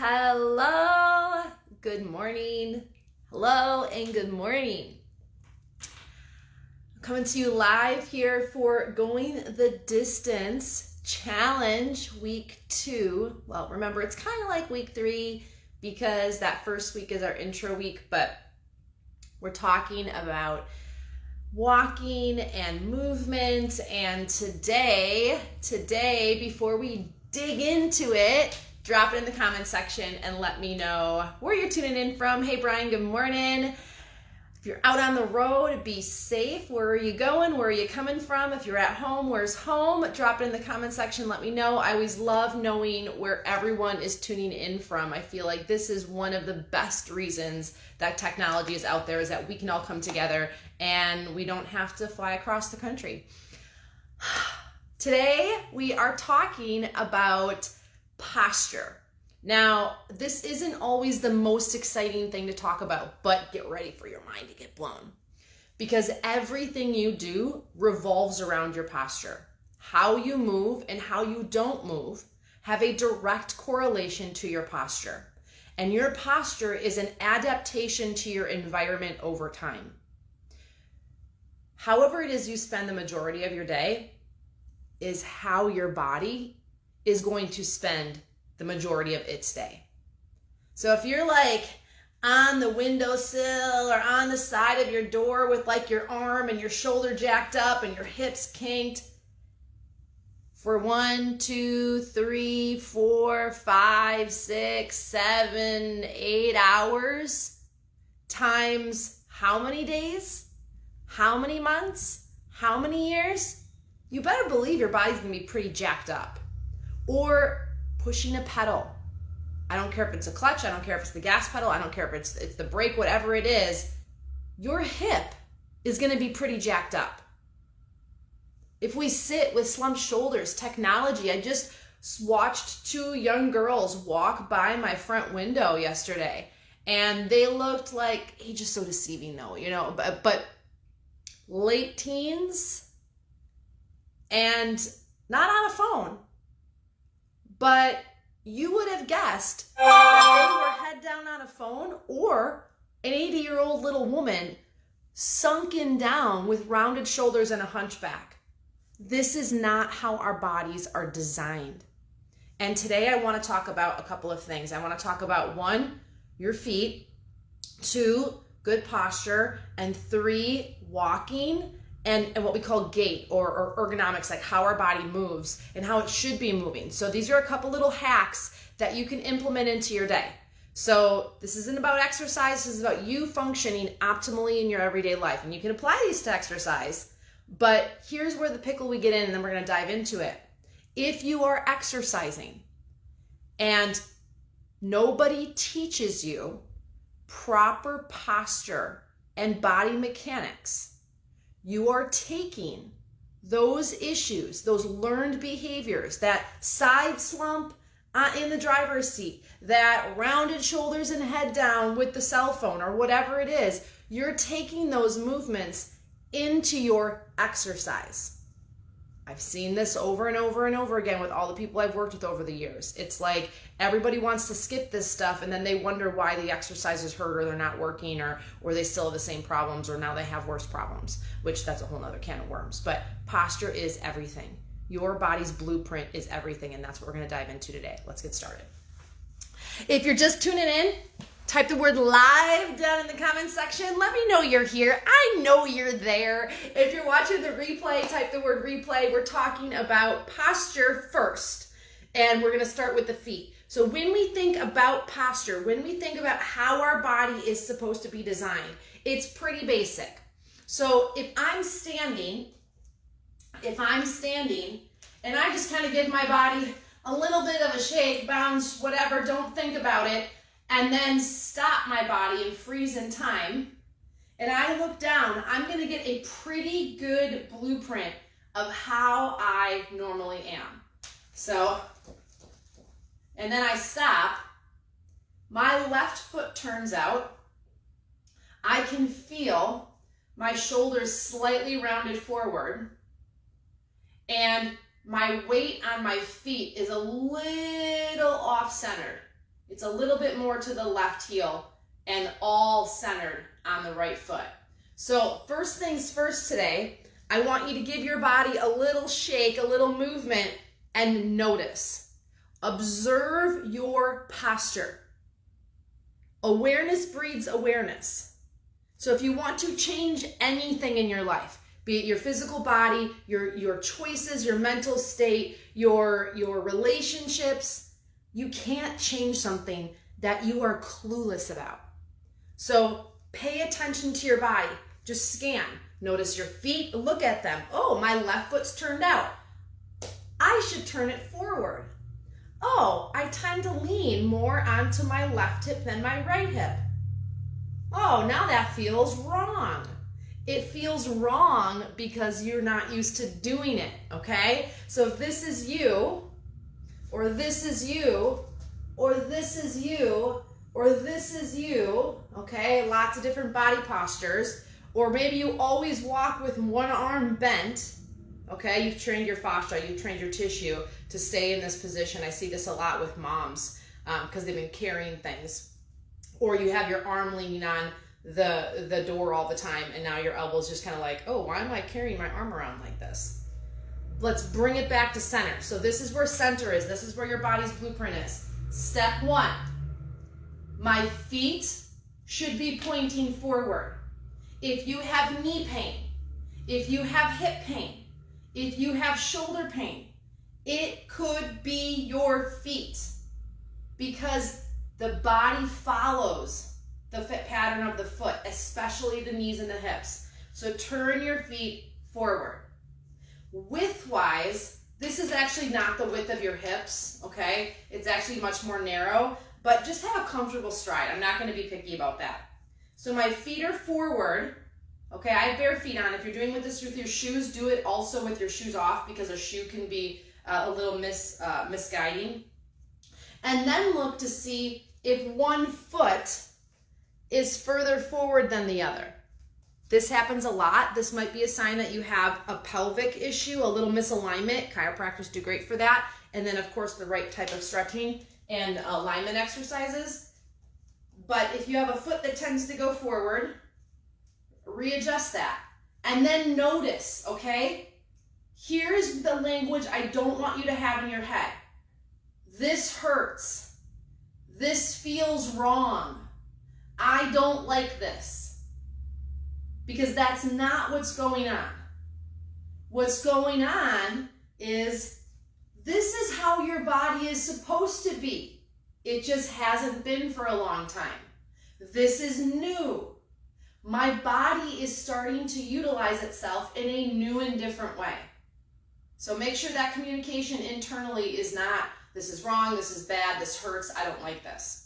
Hello, good morning. Hello and good morning. I'm coming to you live here for Going the Distance Challenge Week 2. Well, remember, it's kind of like Week 3 because that first week is our intro week, but we're talking about walking and movement. And today, before we dig into it, drop it in the comments section and let me know where you're tuning in from. Hey, Brian, good morning. If you're out on the road, be safe. Where are you going? Where are you coming from? If you're at home, where's home? Drop it in the comment section. Let me know. I always love knowing where everyone is tuning in from. I feel like this is one of the best reasons that technology is out there, is that we can all come together and we don't have to fly across the country. Today, we are talking about posture. Now, this isn't always the most exciting thing to talk about, but get ready for your mind to get blown, because everything you do revolves around your posture. How you move and how you don't move have a direct correlation to your posture, and your posture is an adaptation to your environment over time. However it is you spend the majority of your day is how your body is going to spend the majority of its day. So if you're like on the windowsill or on the side of your door with like your arm and your shoulder jacked up and your hips kinked for 1, 2, 3, 4, 5, 6, 7, 8 hours times how many days, how many months, how many years, you better believe your body's gonna be pretty jacked up. Or pushing a pedal. I don't care if it's a clutch, I don't care if it's the gas pedal, I don't care if it's the brake, whatever it is, your hip is gonna be pretty jacked up. If we sit with slumped shoulders, technology, I just watched 2 young girls walk by my front window yesterday, and they looked like, age is so deceiving though, you know, but late teens and not on a phone. But you would have guessed that they were head down on a phone, or an 80-year-old little woman sunken down with rounded shoulders and a hunchback. This is not how our bodies are designed. And today I want to talk about a couple of things. I want to talk about 1, your feet, 2, good posture, and 3, walking, and what we call gait or ergonomics, like how our body moves and how it should be moving. So these are a couple little hacks that you can implement into your day. So this isn't about exercise, this is about you functioning optimally in your everyday life. And you can apply these to exercise, but here's where the pickle we get in, and then we're gonna dive into it. If you are exercising and nobody teaches you proper posture and body mechanics, you are taking those issues, those learned behaviors, that side slump in the driver's seat, that rounded shoulders and head down with the cell phone or whatever it is, you're taking those movements into your exercise. I've seen this over and over and over again with all the people I've worked with over the years. It's like everybody wants to skip this stuff, and then they wonder why the exercises hurt, or they're not working, or they still have the same problems, or now they have worse problems, which that's a whole nother can of worms. But posture is everything. Your body's blueprint is everything, and that's what we're gonna dive into today. Let's get started. If you're just tuning in, type the word live down in the comment section. Let me know you're here. I know you're there. If you're watching the replay, type the word replay. We're talking about posture first, and we're gonna start with the feet. So when we think about posture, when we think about how our body is supposed to be designed, it's pretty basic. So if I'm standing, and I just kind of give my body a little bit of a shake, bounce, whatever, don't think about it, and then stop my body and freeze in time, and I look down, I'm gonna get a pretty good blueprint of how I normally am. So, and then I stop, my left foot turns out, I can feel my shoulders slightly rounded forward, and my weight on my feet is a little off-centered. It's a little bit more to the left heel and all centered on the right foot. So first things first today, I want you to give your body a little shake, a little movement, and notice. Observe your posture. Awareness breeds awareness. So if you want to change anything in your life, be it your physical body, your choices, your mental state, your relationships, you can't change something that you are clueless about. So pay attention to your body. Just scan. Notice your feet. Look at them. Oh, my left foot's turned out. I should turn it forward. Oh, I tend to lean more onto my left hip than my right hip. Oh, now that feels wrong. It feels wrong because you're not used to doing it, okay? So if this is you, or this is you, or this is you, or this is you, okay? Lots of different body postures. Or maybe you always walk with one arm bent, okay? You've trained your fascia, you've trained your tissue to stay in this position. I see this a lot with moms because they've been carrying things. Or you have your arm leaning on the door all the time, and now your elbow's just kind of like, oh, why am I carrying my arm around like this? Let's bring it back to center. So this is where center is. This is where your body's blueprint is. Step one, my feet should be pointing forward. If you have knee pain, if you have hip pain, if you have shoulder pain, it could be your feet, because the body follows the fit pattern of the foot, especially the knees and the hips. So turn your feet forward. Width-wise, this is actually not the width of your hips, okay? It's actually much more narrow, but just have a comfortable stride. I'm not going to be picky about that. So my feet are forward, okay? I have bare feet on. If you're doing this with your shoes, do it also with your shoes off, because a shoe can be a little misguiding. And then look to see if one foot is further forward than the other. This happens a lot. This might be a sign that you have a pelvic issue, a little misalignment. Chiropractors do great for that. And then, of course, the right type of stretching and alignment exercises. But if you have a foot that tends to go forward, readjust that. And then notice, okay? Here's the language I don't want you to have in your head. This hurts. This feels wrong. I don't like this. Because that's not what's going on. What's going on is this is how your body is supposed to be. It just hasn't been for a long time. This is new. My body is starting to utilize itself in a new and different way. So make sure that communication internally is not, this is wrong, this is bad, this hurts, I don't like this.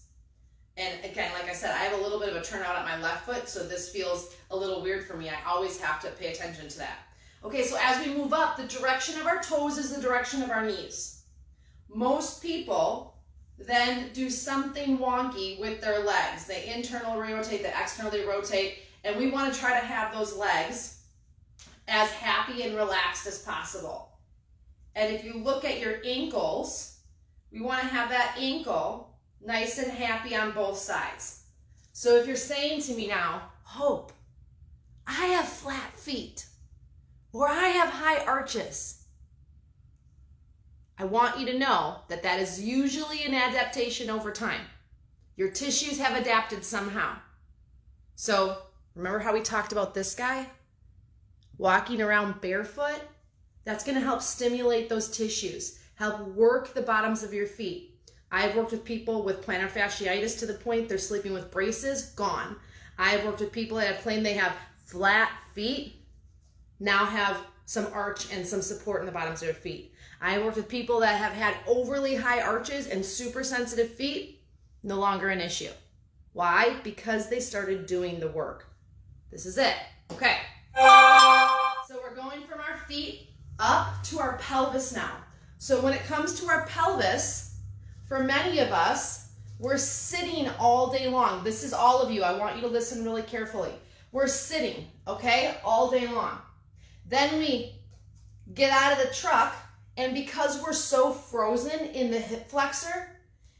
And again, like I said, I have a little bit of a turnout at my left foot, so this feels a little weird for me. I always have to pay attention to that. Okay, so as we move up, the direction of our toes is the direction of our knees. Most people then do something wonky with their legs. They internally rotate, they externally rotate, and we want to try to have those legs as happy and relaxed as possible. And if you look at your ankles, we want to have that ankle nice and happy on both sides. So if you're saying to me now, Hope, I have flat feet, or I have high arches, I want you to know that that is usually an adaptation over time. Your tissues have adapted somehow. So remember how we talked about this guy? Walking around barefoot? That's going to help stimulate those tissues, help work the bottoms of your feet. I've worked with people with plantar fasciitis to the point they're sleeping with braces, gone. I've worked with people that have claimed they have flat feet, now have some arch and some support in the bottoms of their feet. I worked with people that have had overly high arches and super sensitive feet, no longer an issue. Why? Because they started doing the work. This is it. Okay. So we're going from our feet up to our pelvis now. So when it comes to our pelvis, for many of us, we're sitting all day long. This is all of you. I want you to listen really carefully. We're sitting, okay, all day long. Then we get out of the truck, and because we're so frozen in the hip flexor,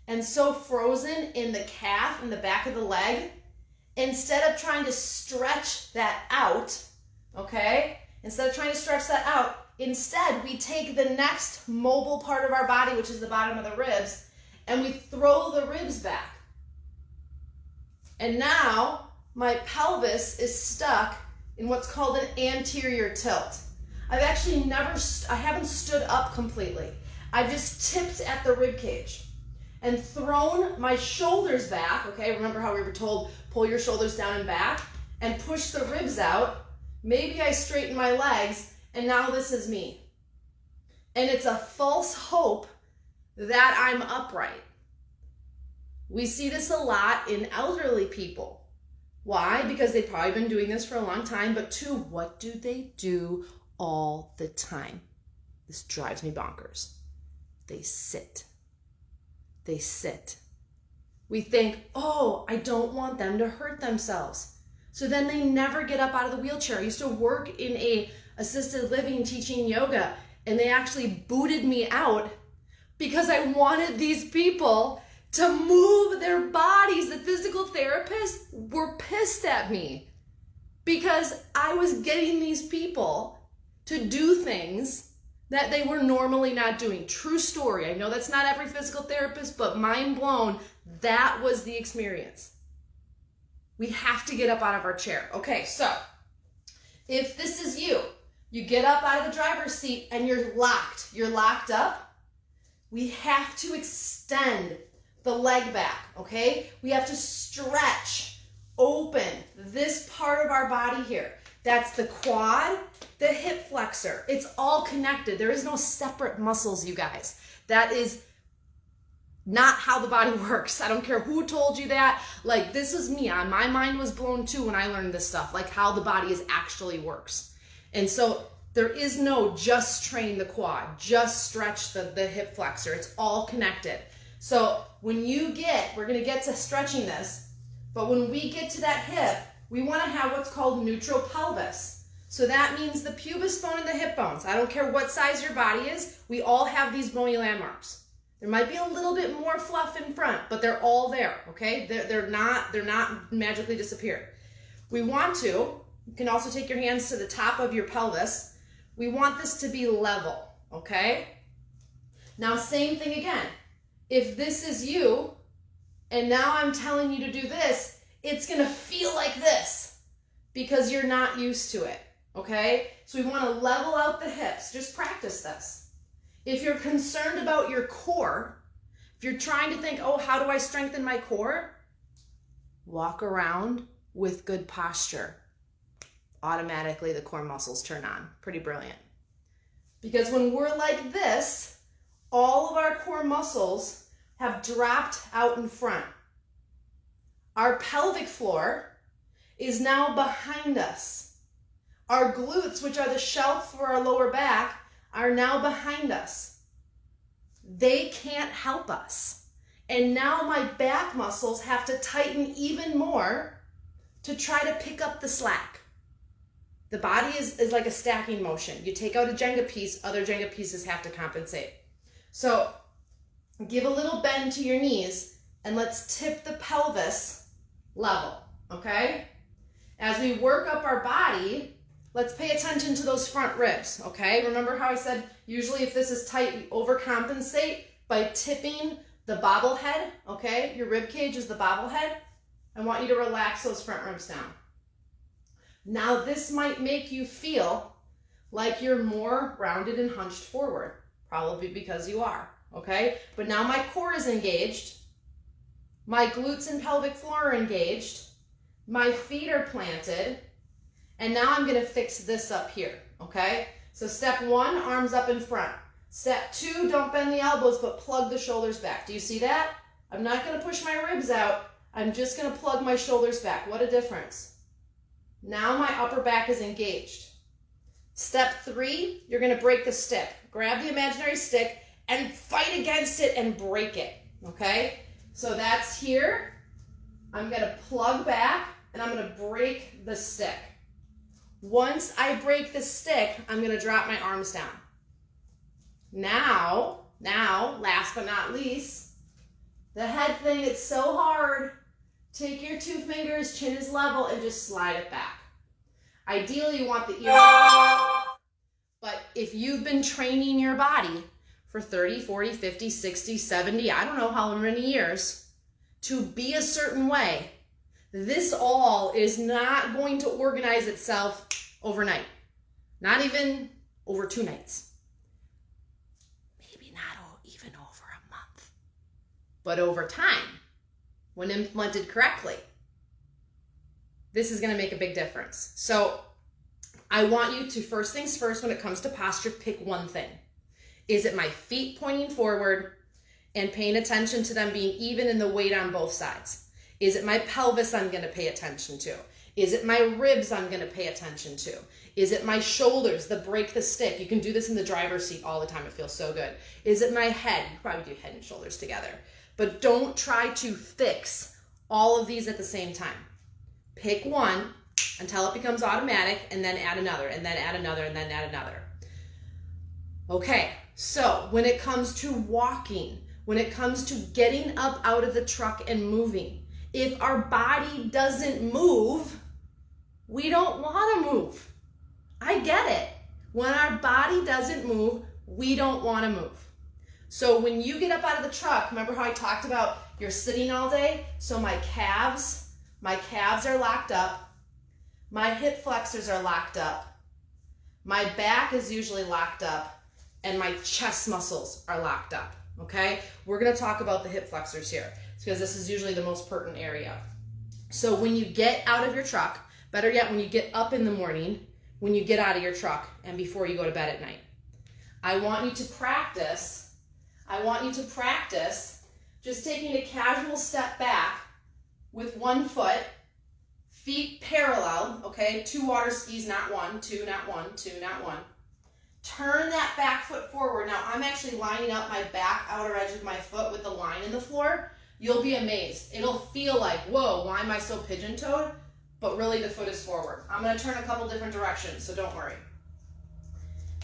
and so frozen in the calf and the back of the leg, instead of trying to stretch that out, okay? Instead of trying to stretch that out, instead we take the next mobile part of our body, which is the bottom of the ribs, and we throw the ribs back. And now my pelvis is stuck in what's called an anterior tilt. I haven't stood up completely. I've just tipped at the rib cage and thrown my shoulders back, okay? Remember how we were told, pull your shoulders down and back and push the ribs out. Maybe I straighten my legs, and now this is me. And it's a false hope that I'm upright. We see this a lot in elderly people. Why? Because they've probably been doing this for a long time, but two, what do they do all the time? This drives me bonkers. They sit. They sit. We think, oh, I don't want them to hurt themselves. So then they never get up out of the wheelchair. I used to work in a assisted living teaching yoga, and they actually booted me out because I wanted these people to move their bodies. The physical therapists were pissed at me because I was getting these people to do things that they were normally not doing. True story. I know that's not every physical therapist, but mind blown, that was the experience. We have to get up out of our chair. Okay, so if this is you, you get up out of the driver's seat and you're locked up, we have to extend the leg back, okay? We have to stretch, open this part of our body here. That's the quad, the hip flexor. It's all connected. There is no separate muscles, you guys. That is not how the body works. I don't care who told you that. Like, this is me. My mind was blown too when I learned this stuff, like how the body actually works. And so there is no just train the quad, just stretch the hip flexor. It's all connected. So when we're going to get to stretching this, but when we get to that hip, we want to have what's called neutral pelvis. So that means the pubis bone and the hip bones. I don't care what size your body is. We all have these bony landmarks. There might be a little bit more fluff in front, but they're all there, okay? They're not magically disappeared. You can also take your hands to the top of your pelvis. We want this to be level, okay? Now, same thing again. If this is you, and now I'm telling you to do this, it's gonna feel like this because you're not used to it, okay? So we wanna level out the hips. Just practice this. If you're concerned about your core, if you're trying to think, oh, how do I strengthen my core? Walk around with good posture. Automatically the core muscles turn on. Pretty brilliant. Because when we're like this, all of our core muscles have dropped out in front. Our pelvic floor is now behind us. Our glutes, which are the shelf for our lower back, are now behind us. They can't help us. And now my back muscles have to tighten even more to try to pick up the slack. The body is like a stacking motion. You take out a Jenga piece, other Jenga pieces have to compensate. So give a little bend to your knees and let's tip the pelvis level, okay? As we work up our body, let's pay attention to those front ribs, okay? Remember how I said usually if this is tight, we overcompensate by tipping the bobblehead, okay? Your rib cage is the bobblehead. I want you to relax those front ribs down. Now this might make you feel like you're more rounded and hunched forward, probably because you are, okay? But now my core is engaged. My glutes and pelvic floor are engaged. My feet are planted. And now I'm gonna fix this up here, okay? So step one, arms up in front. Step two, don't bend the elbows, but plug the shoulders back. Do you see that? I'm not gonna push my ribs out. I'm just gonna plug my shoulders back. What a difference. Now my upper back is engaged. Step three, you're gonna break the stick. Grab the imaginary stick and fight against it and break it, okay? So that's here. I'm gonna plug back and I'm gonna break the stick. Once I break the stick, I'm gonna drop my arms down. Now, last but not least, The head thing, it's so hard. Take your 2 fingers, chin is level, and just slide it back. Ideally, you want the ear. But if you've been training your body for 30, 40, 50, 60, 70, I don't know how many years, to be a certain way, this all is not going to organize itself overnight. Not even over 2 nights. Maybe not even over a month. But over time, when implemented correctly, this is going to make a big difference. So I want you to, first things first, when it comes to posture, pick one thing. Is it my feet pointing forward and paying attention to them being even in the weight on both sides? Is it my pelvis I'm going to pay attention to? Is it my ribs I'm going to pay attention to? Is it my shoulders, the break the stick? You can do this in the driver's seat all the time. It feels so good. Is it my head? You can probably do head and shoulders together. But don't try to fix all of these at the same time. Pick one until it becomes automatic, and then add another, and then add another, and then add another. Okay, so when it comes to walking, when it comes to getting up out of the truck and moving, if our body doesn't move, we don't want to move. I get it. When our body doesn't move, we don't want to move. So when you get up out of the truck, remember how I talked about you're sitting all day? So my calves are locked up. My hip flexors are locked up. My back is usually locked up. And my chest muscles are locked up, okay? We're gonna talk about the hip flexors here because this is usually the most pertinent area. So when you get out of your truck, better yet, when you get up in the morning, when you get out of your truck and before you go to bed at night, I want you to practice just taking a casual step back with one foot, feet parallel, okay? 2 water skis, not 1, 2, not 1, 2, not 1. Turn that back foot forward. Now I'm actually lining up my back outer edge of my foot with the line in the floor. You'll be amazed. It'll feel like, whoa, why am I so pigeon-toed? But really the foot is forward. I'm gonna turn a couple different directions, so don't worry.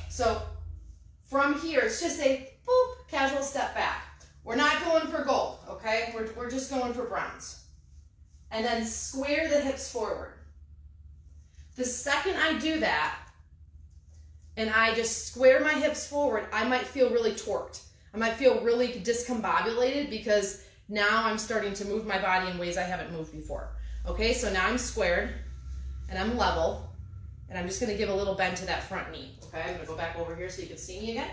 So from here, it's just a boop, casual step back. We're not going for gold, okay? We're just going for bronze. And then square the hips forward. The second I do that, and I just square my hips forward, I might feel really torqued. I might feel really discombobulated because now I'm starting to move my body in ways I haven't moved before. Okay, so now I'm squared and I'm level, and I'm just gonna give a little bend to that front knee. Okay, I'm gonna go back over here so you can see me again.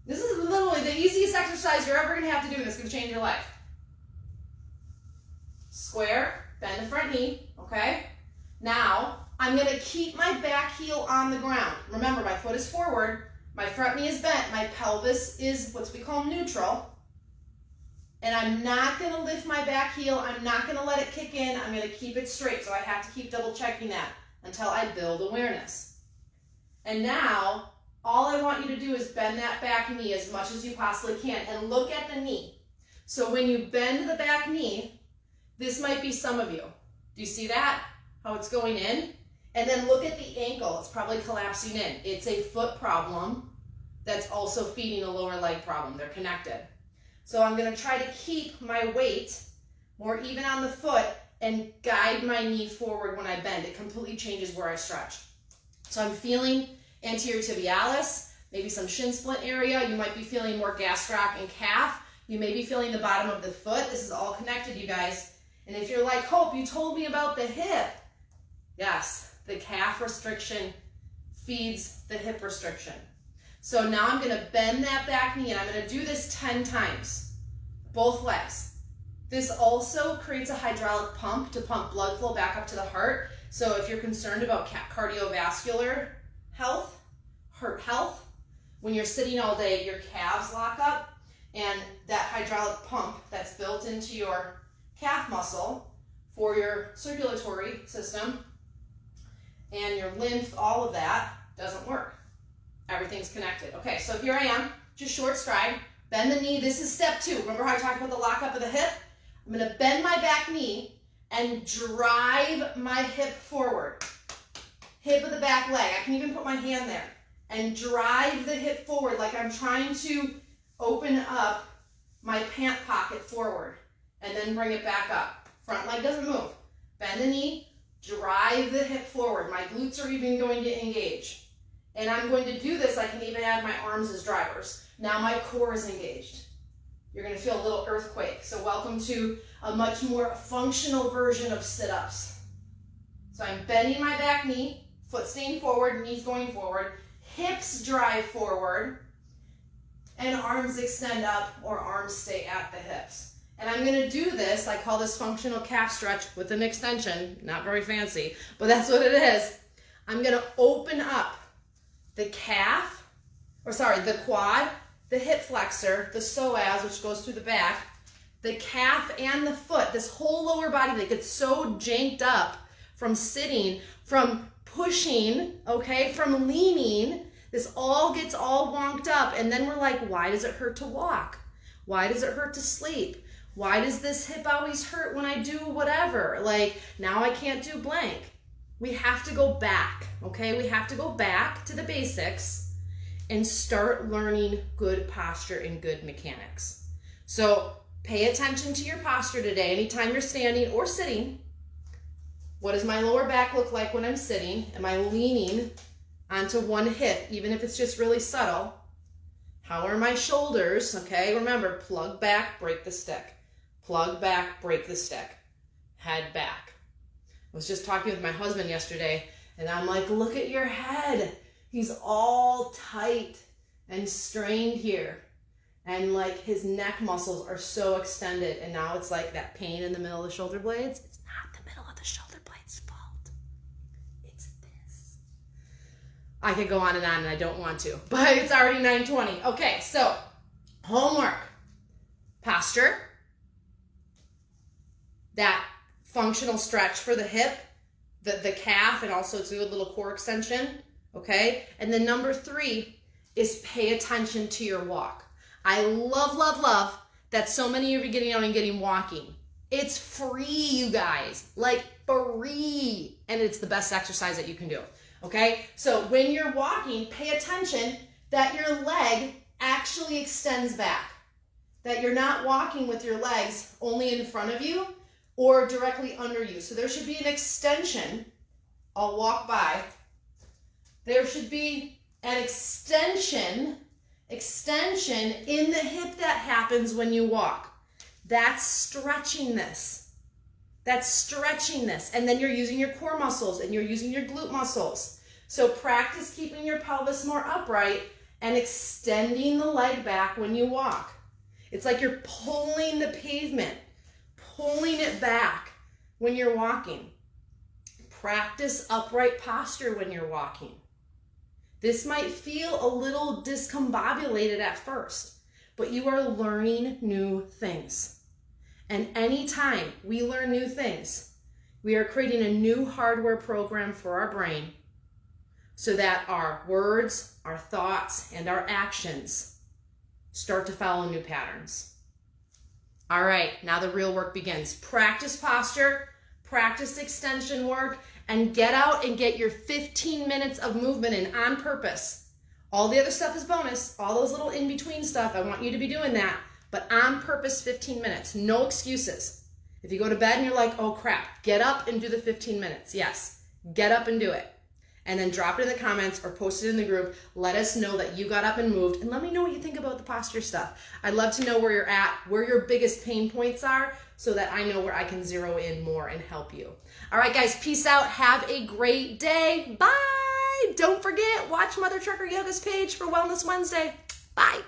This is literally the easiest exercise you're ever gonna have to do, and it's gonna change your life. Square, bend the front knee, okay? Now, I'm gonna keep my back heel on the ground. Remember, my foot is forward, my front knee is bent, my pelvis is what we call neutral, and I'm not gonna lift my back heel, I'm not gonna let it kick in, I'm gonna keep it straight, so I have to keep double checking that until I build awareness. And now, all I want you to do is bend that back knee as much as you possibly can, and look at the knee. So when you bend the back knee, this might be some of you. Do you see that? How it's going in? And then look at the ankle. It's probably collapsing in. It's a foot problem that's also feeding a lower leg problem. They're connected. So I'm going to try to keep my weight more even on the foot and guide my knee forward when I bend. It completely changes where I stretch. So I'm feeling anterior tibialis, maybe some shin splint area. You might be feeling more gastroc and calf. You may be feeling the bottom of the foot. This is all connected, you guys. And if you're like, Hope, you told me about the hip. Yes, the calf restriction feeds the hip restriction. So now I'm going to bend that back knee, and I'm going to do this 10 times, both legs. This also creates a hydraulic pump to pump blood flow back up to the heart. So if you're concerned about cardiovascular health, heart health, when you're sitting all day, your calves lock up, and that hydraulic pump that's built into your calf muscle for your circulatory system and your lymph, all of that doesn't work. Everything's connected. Okay, so here I am, just short stride, bend the knee. This is step 2. Remember how I talked about the lock up of the hip? I'm going to bend my back knee and drive my hip forward. Hip of the back leg. I can even put my hand there and drive the hip forward like I'm trying to open up my pant pocket forward, and then bring it back up. Front leg doesn't move. Bend the knee, drive the hip forward. My glutes are even going to engage. And I'm going to do this, I can even add my arms as drivers. Now my core is engaged. You're going to feel a little earthquake. So welcome to a much more functional version of sit-ups. So I'm bending my back knee, foot staying forward, knees going forward, hips drive forward, and arms extend up or arms stay at the hips. And I'm going to do this, I call this functional calf stretch with an extension, not very fancy, but that's what it is. I'm going to open up the calf, the quad, the hip flexor, the psoas, which goes through the back, the calf and the foot, this whole lower body that gets so janked up from sitting, from pushing, okay, from leaning. This all gets all wonked up, and then we're like, why does it hurt to walk? Why does it hurt to sleep? Why does this hip always hurt when I do whatever? Like, now I can't do blank. We have to go back, okay? We have to go back to the basics and start learning good posture and good mechanics. So pay attention to your posture today. Anytime you're standing or sitting, what does my lower back look like when I'm sitting? Am I leaning onto one hip, even if it's just really subtle? How are my shoulders? Okay, remember, plug back, break the stick. Plug back, break the stick. Head back. I was just talking with my husband yesterday, and I'm like, look at your head. He's all tight and strained here. And like his neck muscles are so extended, and now it's like that pain in the middle of the shoulder blades. It's not the middle of the shoulder blades' fault. It's this. I could go on, and I don't want to, but it's already 9:20. Okay, so homework. Posture. That functional stretch for the hip, the calf, and also do a little core extension, okay? And then number 3 is pay attention to your walk. I love, love, love that so many of you are getting out and getting walking. It's free, you guys, like free. And it's the best exercise that you can do, okay? So when you're walking, pay attention that your leg actually extends back, that you're not walking with your legs only in front of you or directly under you. So there should be an extension. I'll walk by. There should be an extension in the hip that happens when you walk. That's stretching this. That's stretching this. And then you're using your core muscles and you're using your glute muscles. So practice keeping your pelvis more upright and extending the leg back when you walk. It's like you're pulling the pavement, pulling it back when you're walking. Practice upright posture when you're walking. This might feel a little discombobulated at first, but you are learning new things. And anytime we learn new things, we are creating a new hardware program for our brain so that our words, our thoughts, and our actions start to follow new patterns. All right, now the real work begins. Practice posture, practice extension work, and get out and get your 15 minutes of movement in on purpose. All the other stuff is bonus, all those little in-between stuff, I want you to be doing that, but on purpose 15 minutes, no excuses. If you go to bed and you're like, oh crap, get up and do the 15 minutes. Yes, get up and do it. And then drop it in the comments or post it in the group. Let us know that you got up and moved, and let me know what you think about the posture stuff. I'd love to know where you're at, where your biggest pain points are, so that I know where I can zero in more and help you. All right, guys, peace out. Have a great day. Bye. Don't forget, watch Mother Trucker Yoga's page for Wellness Wednesday. Bye.